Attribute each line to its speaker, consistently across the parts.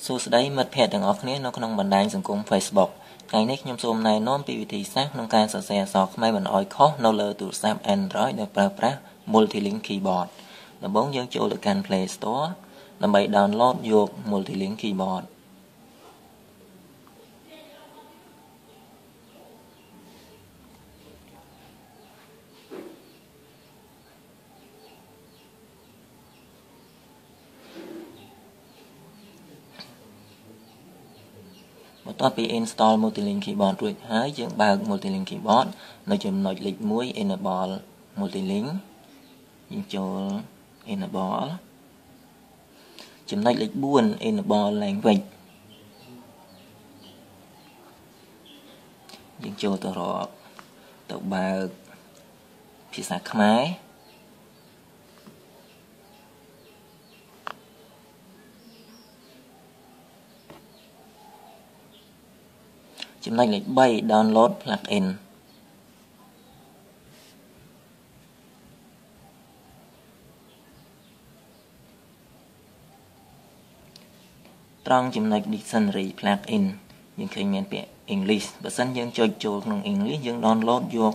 Speaker 1: សួស្តីមិត្តភ័ក្តិទាំងអស់គ្នានៅក្នុងបណ្ដាញសង្គម Facebook ថ្ងៃនេះខ្ញុំសូមណែនាំពីវិធីសាស្ត្រក្នុងការសរសេរអក្សរខ្មែរមិនឲ្យខុសនៅលើទូរស័ព្ទ Android ដោយប្រើប្រាស់ Multilink Keyboard ដំបូងយើងចូលទៅកាន់ Play Store ដើម្បី download យក Multilink Keyboardបន្ទាប់ពី install Multilink Keyboard រួចហើយយើងបើក Multilink Keyboard នៅចំណុចលេខ1 enable Multilink យើងចូល enable ចំណុចលេខ4 enable language យើងចូលទៅរកទៅបើកភាសាខ្មែរចំណុចលេខ3 download plugin ត្រង់ចំណុច dictionary plugin យើងឃើញមានពាក្យ English បើសិនយើងចុចចូលក្នុង English យើង download យក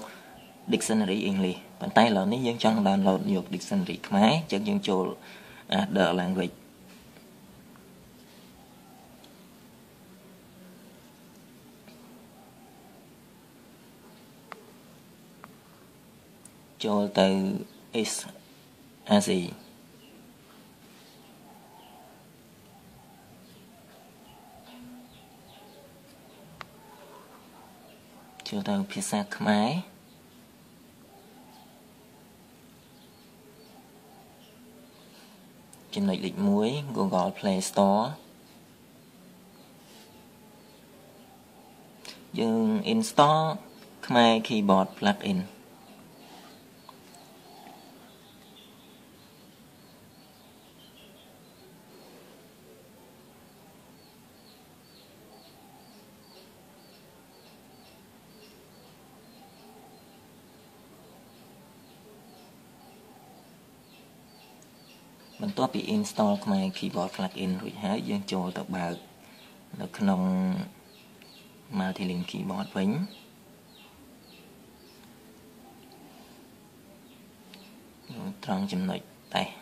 Speaker 1: dictionary English ប៉ុន្តែឥឡូវនេះយើងចង់ download យក dictionary ខ្មែរអញ្ចឹងយើងចូល other languageចូលទៅ SRC ចូលទៅភាសាខ្មែរចំណុចលេខ1 Google Play Store យើង install ខ្មែរ Keyboard pluginបន្ទាប់ពី install ខ្មែរ Keyboard plugin រួចហើយយើងចូលទៅបើកនៅក្នុង Multilink Keyboard វិញត្រង់ចំណុចតេស្ត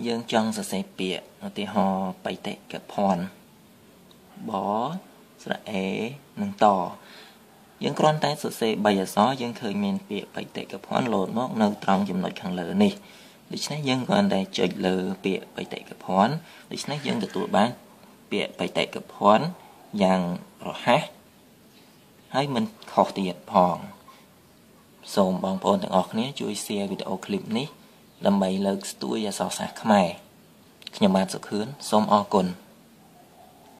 Speaker 1: យើងចង់សរសេរពាក្យឧទាហរណ៍បេតិកភណ្ឌបស្រៈអេនិងតយើងគ្រាន់តែសរសេរ3អក្សរយើងឃើញមានពាក្យបេតិកភណ្ឌលោតមកនៅត្រង់ចំណុចខាងលើនេះដូច្នេះយើងគ្រាន់តែចុចលើពាក្យបេតិកភណ្ឌដូច្នេះយើងទទួលបានពាក្យបេតិកភណ្ឌយ៉ាងរហ័សហើយមិនខុសទៀតផងសូមបងប្អូនទាំងអស់គ្នាជួយ share វីដេអូឃ្លីបនេះដើម្បីលើកស្ទួយអក្សរសាស្ត្រខ្មែរខ្ញុំបាទសុខឿនសូមអរគុណ